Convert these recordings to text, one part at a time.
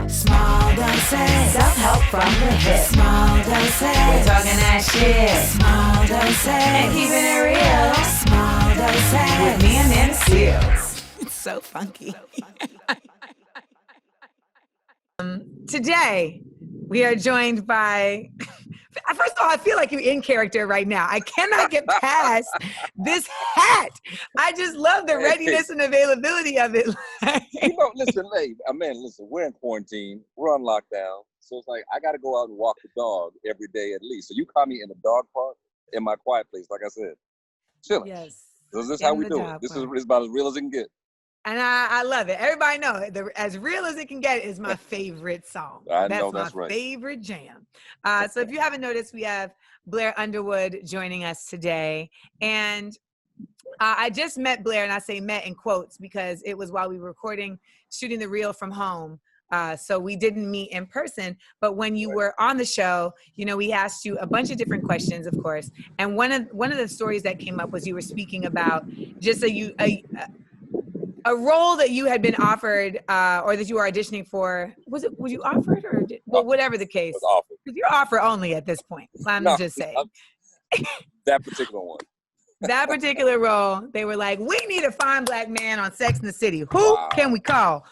Small doses. Self-help from the hip. Small doses. We're talking that shit. Small doses. And keeping it real. Small doses. With me and Nana Seals. It's so funky. Today, we are joined by... First of all, I feel like you're in character right now. I cannot get past this hat. I just love the readiness and availability of it. Listen, we're in quarantine. We're on lockdown. So it's like, I got to go out and walk the dog every day at least. So you caught me in the dog park, in my quiet place, like I said. Chilling. Yes. So this is how we do it. This is about as real as it can get. And I love it. Everybody know As Real As It Can Get is my favorite song. That's my favorite jam. So if you haven't noticed, we have Blair Underwood joining us today. And I just met Blair, and I say met in quotes because it was while we were shooting the reel from home. So we didn't meet in person, but when you were on the show, we asked you a bunch of different questions, of course. And one of the stories that came up was you were speaking about just a role that you had been offered or that you were auditioning for. Was you offered or whatever the case? It was offered. Because you're offer only at this point. I'm just saying. That particular one. That particular role, they were like, we need a fine black man on Sex and the City. Who can we call?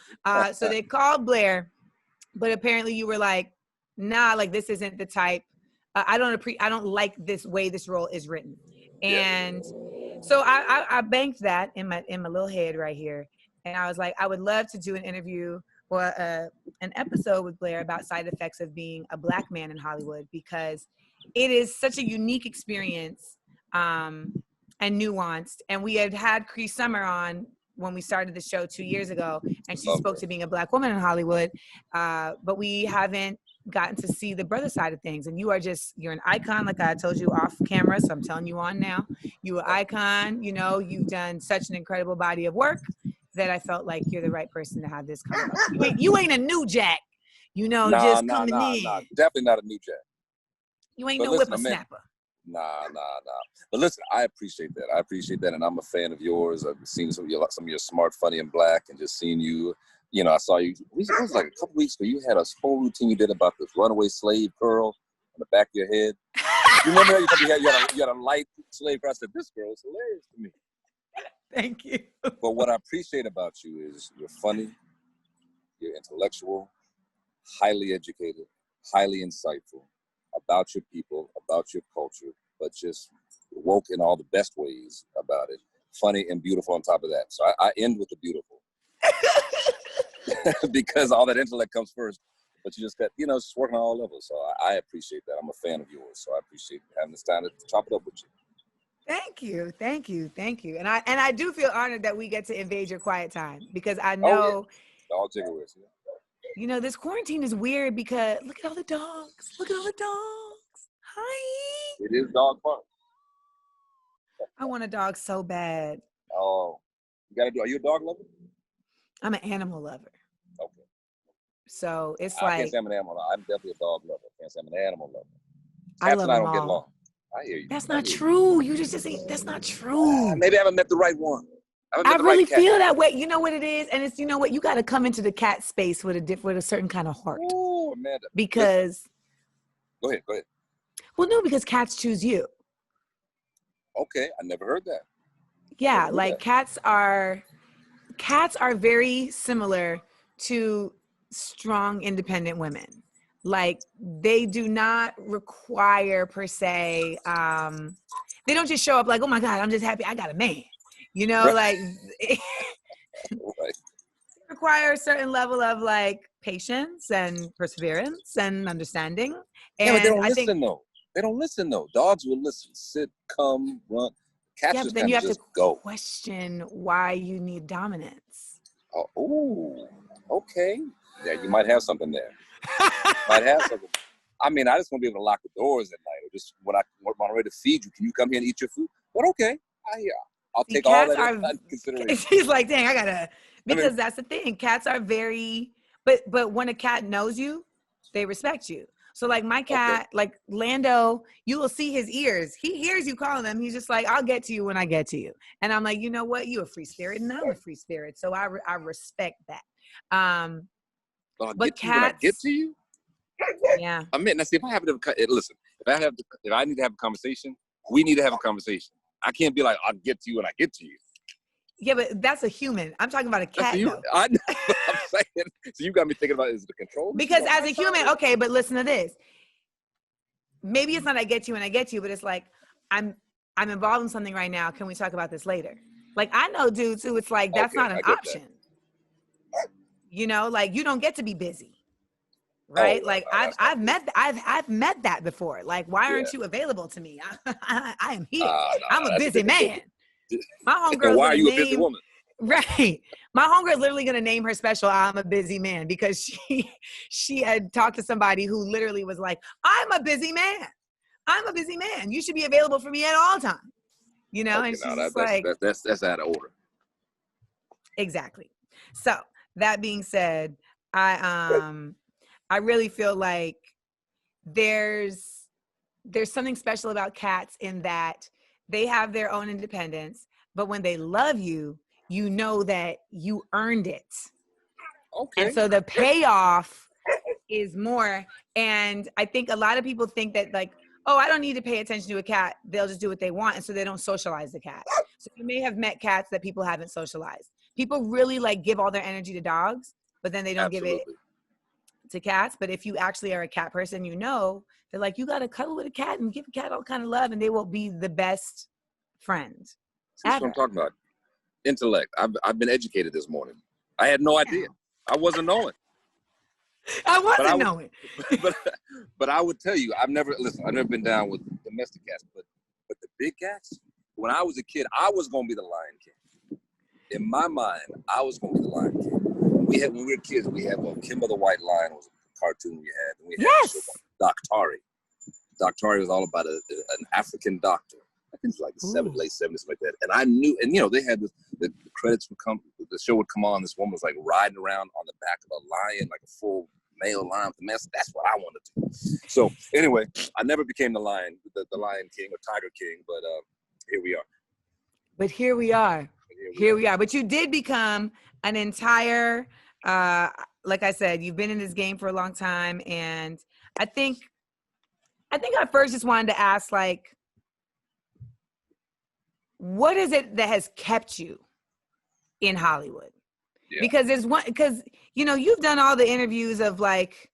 So they called Blair, but apparently you were like, nah, like this isn't the type. I don't like this way this role is written. And so I banked that in my little head right here. And I was like, I would love to do an interview or an episode with Blair about side effects of being a black man in Hollywood, because it is such a unique experience and nuanced. And we had Cree Summer on when we started the show 2 years ago, and she spoke to being a black woman in Hollywood, but we haven't gotten to see the brother side of things. And you're an icon, like I told you off camera, so I'm telling you on now. You're an icon, you've done such an incredible body of work that I felt like you're the right person to have this conversation. You ain't a new Jack, coming in. Nah, definitely not a new Jack. You ain't no whippersnapper. Nah. But listen, I appreciate that. And I'm a fan of yours. I've seen some of your smart, funny, and black, and just seeing you. I saw you. It was like a couple weeks ago. You had a whole routine you did about this runaway slave curl on the back of your head. You remember that? You had a light slave curl. I said, this girl is hilarious to me. Thank you. But what I appreciate about you is you're funny, you're intellectual, highly educated, highly insightful about your people, about your culture, but just woke in all the best ways about it. Funny and beautiful on top of that. So I end with the beautiful. Because all that intellect comes first, but you just got, just working on all levels. So I appreciate that. I'm a fan of yours. So I appreciate having this time to chop it up with you. Thank you. And I do feel honored that we get to invade your quiet time, because I know Dog takeaways. This quarantine is weird because look at all the dogs. Hi. It is dog park. I want a dog so bad. Oh, are you a dog lover? I'm an animal lover. Okay. So it's I can't say I'm an animal lover. I'm definitely a dog lover. I can't say I'm an animal lover. Cats I love and I don't get along. I hear you. That's not true. You just say that's not true. Maybe I haven't met the right one. I really feel that way. You know what it is? And it's, what? You got to come into the cat space with a certain kind of heart. Ooh, Amanda. Because. Go ahead. Well, no, because cats choose you. Okay. I never heard that. Yeah. Like cats are very similar to strong, independent women. Like they do not require per se, they don't just show up like, oh my God, I'm just happy I got a man. Like it requires a certain level of like patience and perseverance and understanding. And but they don't listen though. They don't listen though. Dogs will listen, sit, come, run. Cats just then you have to go. Question why you need dominance. Oh, okay. Yeah, you might have something there. I just want to be able to lock the doors at night, or just when I'm ready to feed you, can you come here and eat your food? But okay, I'll take all that into consideration. He's like, dang, I gotta, because that's the thing. Cats are very, but when a cat knows you, they respect you. So like my cat, like Lando, you will see his ears. He hears you calling him. He's just like, I'll get to you when I get to you. And I'm like, you know what? You a free spirit and I'm a free spirit. So I respect that. But I'll But get to you when I get to you. Yeah. I mean, now see, if I have to listen, if I need to have a conversation, we need to have a conversation. I can't be like, I'll get to you when I get to you. Yeah, but that's a human. I'm talking about a cat, though. I know what I'm saying. So you got me thinking about, is the control? Because as a human, okay, but listen to this. Maybe it's not I get you when I get you, but it's like, I'm involved in something right now. Can we talk about this later? Like, I know dudes who it's like, that's not an option. That. You know, like, you don't get to be busy. Right? Like I've met that before. Like, why aren't you available to me? I am here. I'm a busy man. My homegirl. Why are you a busy woman? Right. My homegirl is literally gonna name her special I'm a busy man, because she had talked to somebody who literally was like, I'm a busy man. I'm a busy man. You should be available for me at all times. You know, and she's that's out of order. Exactly. So that being said, I really feel like there's something special about cats in that they have their own independence, but when they love you, you know that you earned it. Okay. And so the payoff is more. And I think a lot of people think that, like, oh, I don't need to pay attention to a cat. They'll just do what they want. And so they don't socialize the cat. So you may have met cats that people haven't socialized. People really like give all their energy to dogs, but then they don't give it to cats. But if you actually are a cat person, you know, they're like, you got to cuddle with a cat and give a cat all kind of love, and they will be the best friends. That's what I'm talking about. Intellect. I've been educated this morning. I had no idea. I wasn't knowing. But I would tell you, I've never been down with domestic cats, but the big cats, when I was a kid, I was going to be the Lion King. In my mind, I was going to be the Lion King. When we were kids, we had Kimba the White Lion was a cartoon we had. And we had Doc Tari. Doc Tari was all about an African doctor. I think it's like the late 70s, like that. And I knew, and you know, they had the credits would come, the show would come on. This woman was like riding around on the back of a lion, like a full male lion with the mask. That's what I wanted to do. So anyway, I never became the Lion King or Tiger King, but here we are. Here we are. But you did become an entire, like I said, you've been in this game for a long time. And I think I first just wanted to ask, like, what is it that has kept you in Hollywood? Yeah. Because you know, you've done all the interviews of like,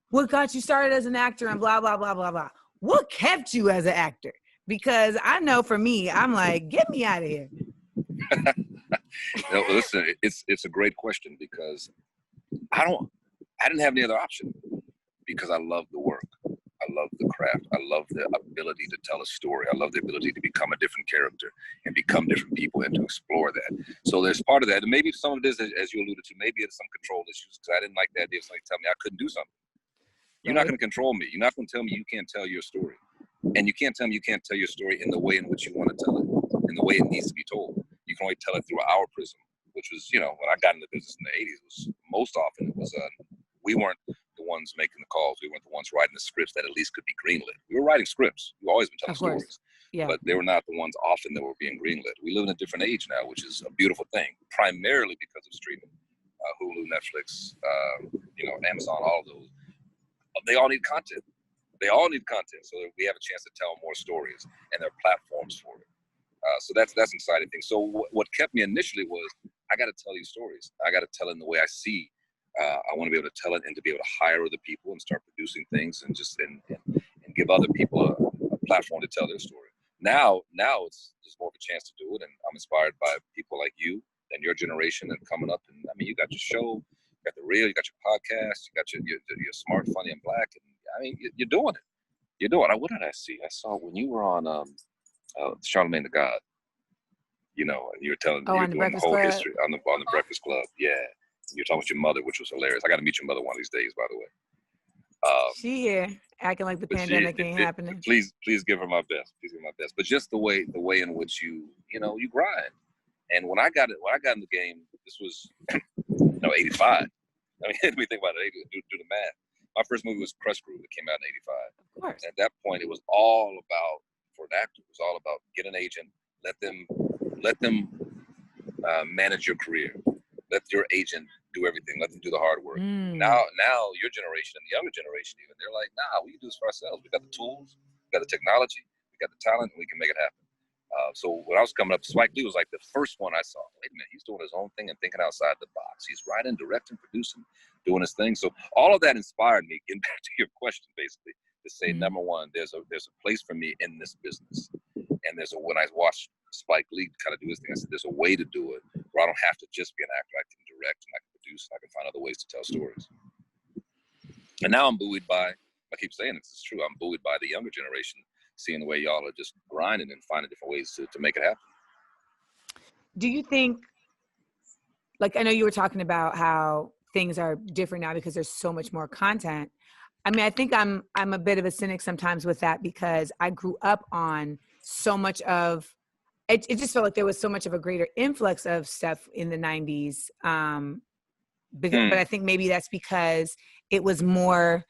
what got you started as an actor and blah, blah, blah, blah, blah. What kept you as an actor? Because I know for me, I'm like, get me out of here. No, listen, it's a great question, because I didn't have any other option, because I love the work. I love the craft. I love the ability to tell a story. I love the ability to become a different character and become different people and to explore that. So there's part of that. And maybe some of it is, as you alluded to, maybe it's some control issues, because I didn't like the idea of somebody telling me I couldn't do something. You're not going to control me. You're not going to tell me you can't tell your story. And you can't tell me you can't tell your story in the way in which you want to tell it, in the way it needs to be told. You can only tell it through our prism, which was, you know, when I got into the business in the 80s, was most often it was, we weren't the ones making the calls. We weren't the ones writing the scripts that at least could be greenlit. We were writing scripts. We've always been telling stories. Yeah. But they were not the ones often that were being greenlit. We live in a different age now, which is a beautiful thing, primarily because of streaming. Hulu, Netflix, you know, Amazon, all of those. They all need content. They all need content, so that we have a chance to tell more stories, and there are platforms for it. So that's an exciting thing. So what kept me initially was, I got to tell these stories. I got to tell it in the way I see. I want to be able to tell it and to be able to hire other people and start producing things and just and give other people a platform to tell their story. Now it's there's more of a chance to do it, and I'm inspired by people like you and your generation and coming up. And I mean, you got your show, you got the reel, you got your podcast, you got your smart, funny, and black. And I mean, you're doing it. You're doing it. What did I see? I saw when you were on Charlemagne the God. You know, and you were telling you were doing the whole history on the Breakfast Club. Yeah. You're talking with your mother, which was hilarious. I got to meet your mother one of these days, by the way. She here acting like the pandemic ain't happening. Please give her my best. Please give her my best. But just the way in which you grind. And when I got in the game, this was 85. I mean, let me think about it. Do the math. My first movie was Crush Crew that came out in 85. Of course. And at that point, it was all about, for an actor, it was all about get an agent, let them manage your career. Let your agent do everything, let them do the hard work. Now your generation and the younger generation even, they're like, nah, we can do this for ourselves. We got the tools, we got the technology, we got the talent, and we can make it happen. So when I was coming up, Spike Lee was like the first one I saw. Wait a minute, he's doing his own thing and thinking outside the box. He's writing, directing, producing, doing his thing. So all of that inspired me, getting back to your question, basically, to say, number one, there's a place for me in this business. And when I watched Spike Lee kind of do his thing, I said, there's a way to do it where I don't have to just be an actor. I can direct and I can produce and I can find other ways to tell stories. And now I'm buoyed by, I keep saying it's true, I'm buoyed by the younger generation, seeing the way y'all are just grinding and finding different ways to make it happen. Do you think, like, I know you were talking about how things are different now because there's so much more content. I mean, I think I'm a bit of a cynic sometimes with that because I grew up on so much of, it just felt like there was so much of a greater influx of stuff in the 90s. But I think maybe that's because it was more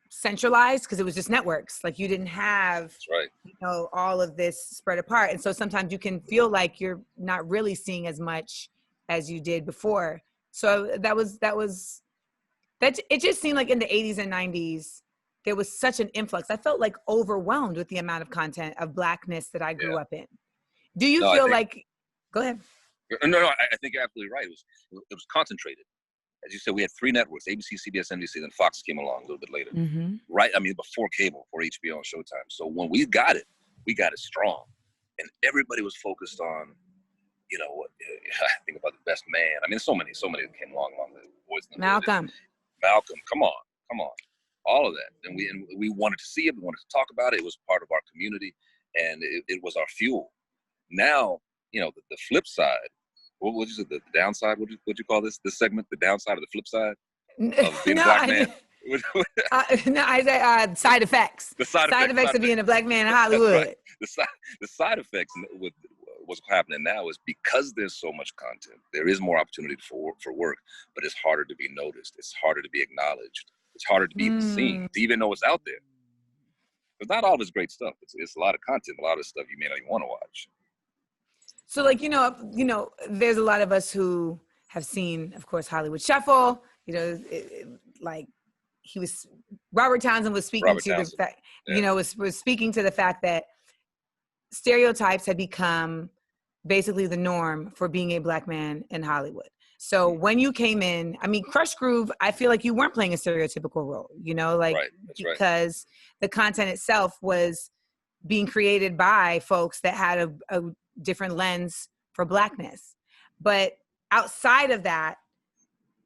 centralized because it was just networks. Like you didn't have, all of this spread apart. And so sometimes you can feel like you're not really seeing as much as you did before. So it just seemed like in the 80s and 90s, there was such an influx. I felt like overwhelmed with the amount of content of Blackness that I grew up in. Do you feel like, go ahead. No, I think you're absolutely right. It was concentrated. As you said, we had 3 networks, ABC, CBS, NBC, then Fox came along a little bit later. Right? I mean, before cable, before HBO and Showtime. So when we got it strong. And everybody was focused on, I think about The Best Man. I mean, so many that came along the Malcolm, come on. All of that. And we wanted to see it. We wanted to talk about it. It was part of our community. And it was our fuel. Now, the flip side, what would you say, the downside? What you call this segment? The downside of the flip side of being a black man? I say side effects. The side effects of being a black man in Hollywood. Right. The side effects with what's happening now is because there's so much content, there is more opportunity for work, but it's harder to be noticed. It's harder to be acknowledged. It's harder to be seen, to even know what's out there. But not all this great stuff. It's a lot of content, a lot of stuff you may not even want to watch. So, like, there's a lot of us who have seen, of course, Hollywood Shuffle. Robert Townsend was speaking the fact, was speaking to the fact that stereotypes had become basically the norm for being a black man in Hollywood. So when you came in, I mean, Crush Groove, I feel like you weren't playing a stereotypical role, because the content itself was being created by folks that had a different lens for blackness. But outside of that,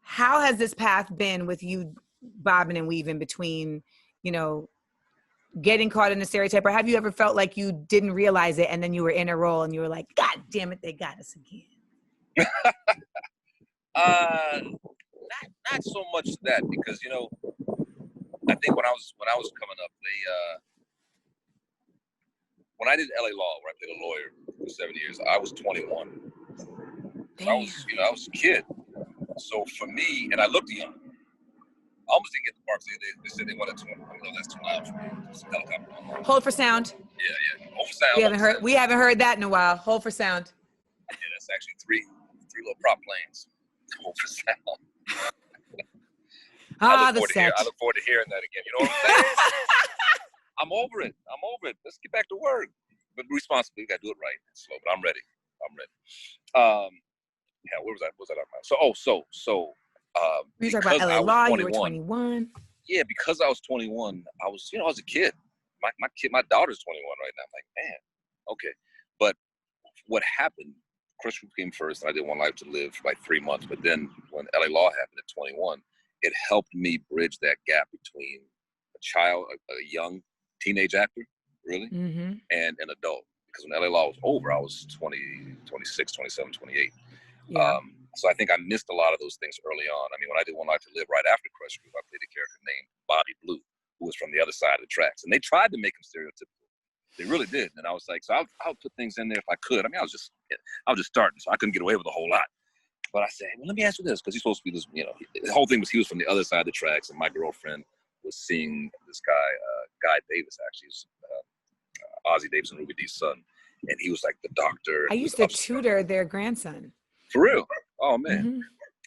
how has this path been with you bobbing and weaving between, getting caught in a stereotype, or have you ever felt like you didn't realize it and then you were in a role and you were like, God damn it, they got us again? Not so much that, because I think when I was coming up, when I did LA Law, where I played a lawyer for 7 years, I was 21. So I was a kid. So for me, and I looked young. I almost didn't get the parts. They said they wanted 20. No, that's too loud for me. It's a helicopter. Hold for sound. Yeah. Hold for sound. We haven't heard that in a while. Hold for sound. Yeah, that's actually three little prop planes. Hold for sound. I look forward to hearing that again. You know what I'm saying? I'm over it. Let's get back to work. But responsibly, we got to do it right. It's slow, but I'm ready. Where was I? What was that about? So, you talking about LA Law, you were 21. Yeah, because I was 21, I was a kid. My daughter's 21 right now. I'm like, man, okay. But what happened, Crush Groove came first, and I did One Life to Live for like 3 months. But then when LA Law happened at 21, it helped me bridge that gap between a young teenage actor, really, and an adult. Because when LA Law was over, I was 20, 26, 27, 28. Yeah. So I think I missed a lot of those things early on. I mean, when I did One Life to Live right after Crush Groove, I played a character named Bobby Blue, who was from the other side of the tracks. And they tried to make him stereotypical. They really did. And I was like, so I'll put things in there if I could. I mean, I was just starting, so I couldn't get away with a whole lot. But I said, well, let me ask you this, because he's supposed to be this, the whole thing was he was from the other side of the tracks, and my girlfriend was seeing this guy, Guy Davis, actually, Ozzie Davis and Ruby Dee's son. And he was like the doctor. I used to tutor their grandson. For real? Oh man. Mm-hmm.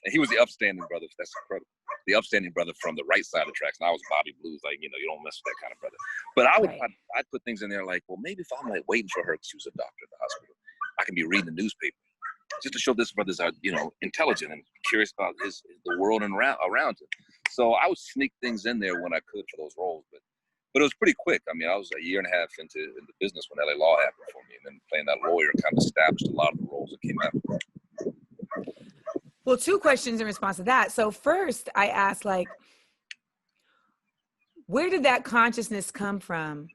And he was the upstanding brother. That's incredible. The upstanding brother from the right side of the tracks. And I was Bobby Blues, like, you don't mess with that kind of brother. But I'd put things in there like, well, maybe if I'm like waiting for her, she was a doctor at the hospital, I can be reading the newspaper just to show this brother's intelligent and curious about the world and around him. So I would sneak things in there when I could for those roles, but it was pretty quick. I mean, I was a year and a half into the business when LA Law happened for me, and then playing that lawyer kind of established a lot of the roles that came after that. Well, two questions in response to that. So first, I asked, like, where did that consciousness come from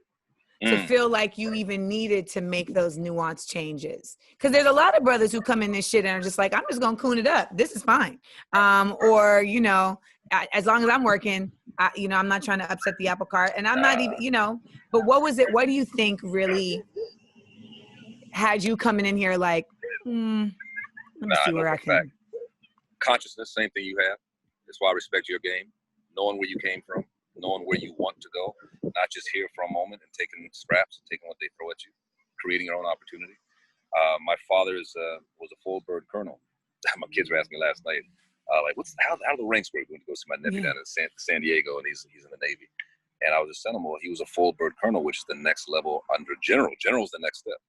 to feel like you even needed to make those nuanced changes? Because there's a lot of brothers who come in this shit and are just like, I'm just going to coon it up. This is fine. Or, as long as I'm working, I'm not trying to upset the apple cart. And I'm not even, but what was it? What do you think really had you coming in here like, let me see where I can. Consciousness, same thing you have. That's why I respect your game. Knowing where you came from, knowing where you want to go, not just here for a moment and taking scraps, taking what they throw at you, creating your own opportunity. My father was a full bird colonel. My kids were asking me last night, how do the ranks work? We went to go see my nephew down in San Diego, and he's in the Navy. And I was just telling him, well, he was a full bird colonel, which is the next level under general. General is the next step.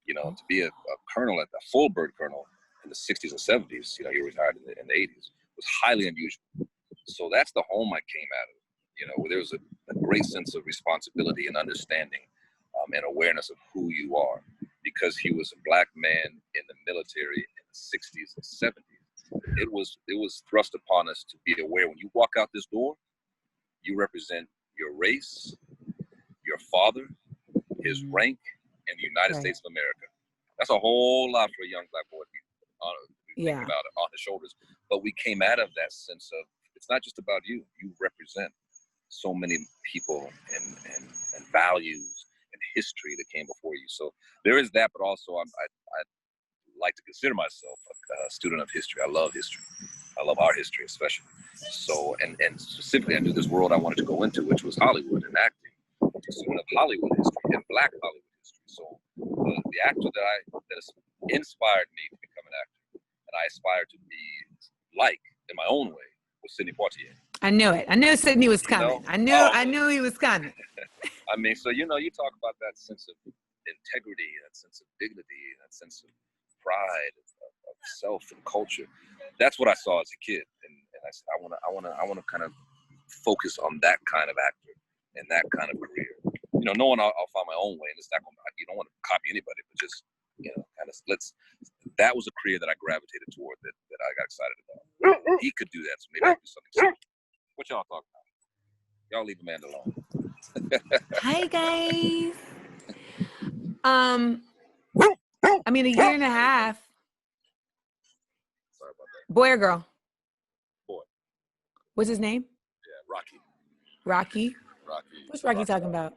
To be a colonel, at the full bird colonel in the 60s and 70s, he retired in the 80s, was highly unusual. So that's the home I came out of, where there was a great sense of responsibility and understanding and awareness of who you are, because he was a black man in the military in the 60s and 70s. It was thrust upon us to be aware when you walk out this door, you represent your race, your father, his rank, and the United States of America. That's a whole lot for a young black boy to be thinking about it on his shoulders. But we came out of that sense of, it's not just about you. You represent so many people and values and history that came before you. So there is that, but also I like to consider myself a student of history. I love history. I love our history especially. So, and specifically I knew this world I wanted to go into, which was Hollywood and acting. A student of Hollywood history and black Hollywood history. So the actor that has inspired me to become an actor, and I aspire to be like in my own way, was Sidney Poitier. I knew it. I knew Sidney was coming. I knew he was coming. I mean, so you talk about that sense of integrity, that sense of dignity, that sense of pride of self and culture. That's what I saw as a kid, and I said I want to kind of focus on that kind of actor and that kind of career. Knowing I'll find my own way, and it's not going. You don't want to copy anybody, but just kind of that was a career that I gravitated toward, that I got excited about. He could do that, so maybe I could do something similar. What y'all talking about? Y'all leave Amanda alone. Hi guys. I mean, a year and a half. Sorry about that. Boy or girl? Boy. What's his name? Yeah, Rocky. Rocky? Rocky. What's Rocky talking about?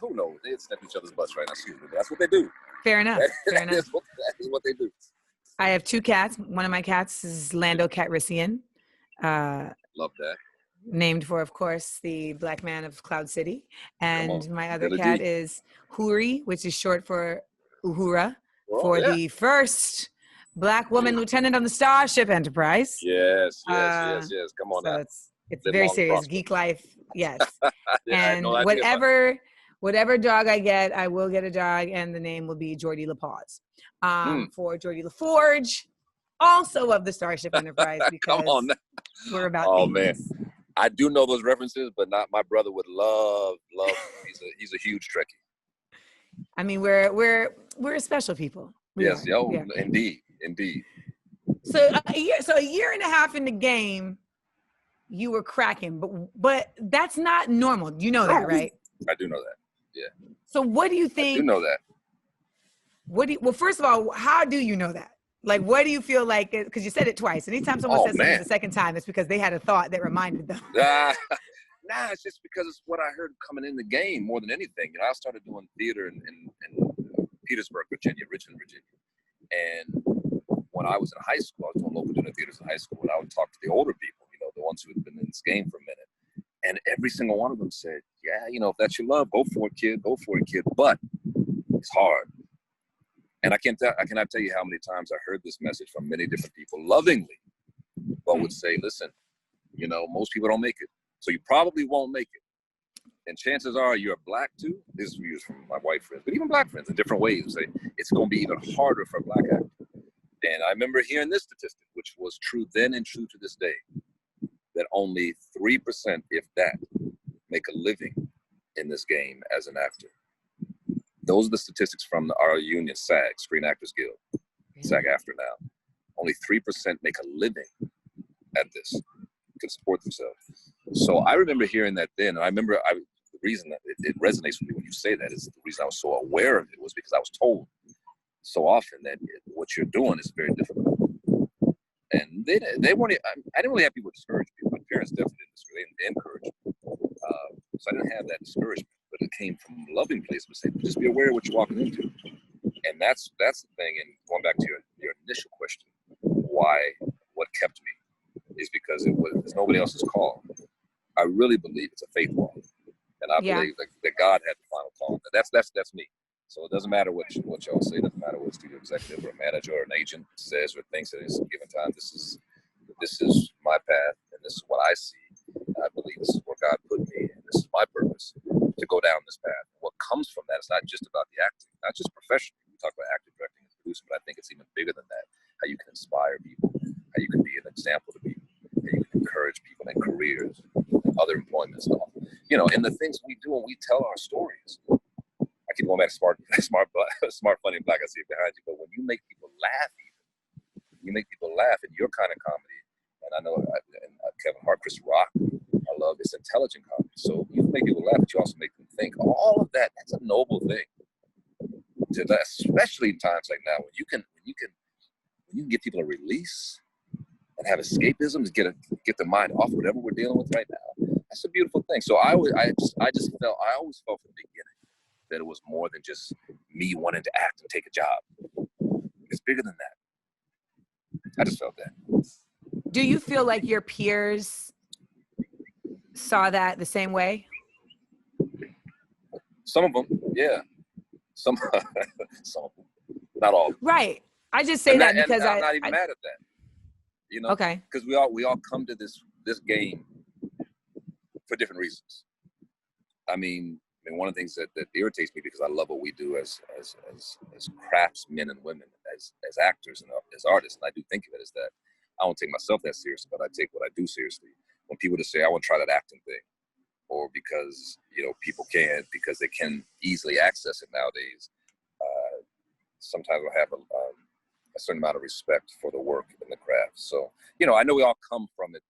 Who knows? They snap each other's butts right now. Excuse me. That's what they do. Fair enough. Fair enough. That is what they do. I have two cats. One of my cats is Lando Calrissian. Love that. Named for, of course, the black man of Cloud City. And my other Billy cat D. is Huri, which is short for Uhura, the first black woman lieutenant on the Starship Enterprise. Yes. Come on, so now. It's very serious. Prosper. Geek life, yes. Yeah, and whatever dog I get, I will get a dog, and the name will be Geordie LaPause. For Geordie LaForge, also of the Starship Enterprise, because Come on now. we're about man. I do know those references, but not my brother would love. He's a huge Trekkie. I mean, we're a special people. Yes, indeed. So a year and a half in the game, you were cracking, but that's not normal. You know that, right? I do know that. Yeah. So what do you think? I do know that. Well, first of all, how do you know that? Like, what do you feel like? Because you said it twice. Anytime someone says something the second time, it's because they had a thought that reminded them. Nah, it's just because it's what I heard coming in the game more than anything. I started doing theater in Petersburg, Virginia, Richmond, Virginia. And when I was in high school, I was doing local dinner theaters in high school, and I would talk to the older people, the ones who had been in this game for a minute. And every single one of them said, yeah, if that's your love, go for it, kid. But it's hard. And I cannot tell you how many times I heard this message from many different people lovingly, but would say, listen, you know, most people don't make it. So you probably won't make it. And chances are you're black too. This is views from my white friends, but even black friends in different ways say it's going to be even harder for a black actor. And I remember hearing this statistic, which was true then and true to this day, that only 3%, if that, make a living in this game as an actor. Those are the statistics from our union, SAG, Screen Actors Guild, SAG-AFTRA now. Only 3% make a living at this, can support themselves. So I remember hearing that then, and I remember the reason that it resonates with me when you say that is the reason I was so aware of it was because I was told so often that what you're doing is very difficult. And they weren't, I didn't really have people discourage me. My parents definitely didn't, they encouraged me. So I didn't have that discouragement, but it came from a loving place to say, just be aware of what you're walking into. And that's the thing. And going back to your initial question, what kept me is because there's nobody else's call. I really believe it's a faith walk. And I believe that God had the final call. That's me. So it doesn't matter what y'all say. It doesn't matter what a studio executive or a manager or an agent says or thinks at a given time. This is my path, and this is what I see. And I believe this is where God put me, and this is my purpose to go down this path. What comes from that is not just about the acting, not just professionally. We talk about acting, directing, and producing, but I think it's even bigger than that. How you can inspire people, how you can be an example to people, how you can encourage people in careers, and other employments, and all. You know, and the things we do when we tell our stories. I keep going back to smart, funny, and black. I see it behind you. But when you make people laugh, you make people laugh in your kind of comedy. And I know Kevin Hart, Chris Rock, I love this intelligent comedy. So you make people laugh, but you also make them think. All of that's a noble thing. Especially in times like now, when you can give people a release and have escapism to get the mind off whatever we're dealing with right now. That's a beautiful thing. So I always felt from the beginning that it was more than just me wanting to act and take a job. It's bigger than that. I just felt that. Do you feel like your peers saw that the same way? Some of them, yeah. Some of them, not all. Right. I just say that because I'm not even mad at that. You know, okay. Because we all come to this game for different reasons. I mean, one of the things that irritates me, because I love what we do as craftsmen and women, as actors and as artists, and I do think of it as that. I don't take myself that seriously, but I take what I do seriously. When people just say, I want to try that acting thing, or because, you know, people can, because they can easily access it nowadays, sometimes I have a certain amount of respect for the work and the craft. So, you know, I know we all come from it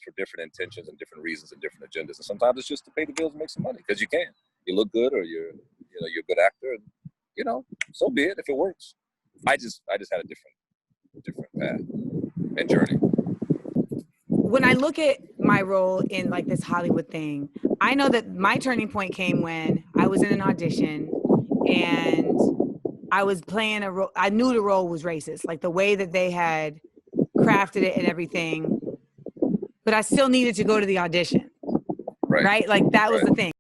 for different intentions and different reasons and different agendas. And sometimes it's just to pay the bills and make some money, because you can. You look good, or you're a good actor, and, you know, so be it if it works. I just had a different path and journey. When I look at my role in like this Hollywood thing, I know that my turning point came when I was in an audition and I was playing a role. I knew the role was racist, like the way that they had crafted it and everything, but I still needed to go to the audition. Right? Like that was the thing.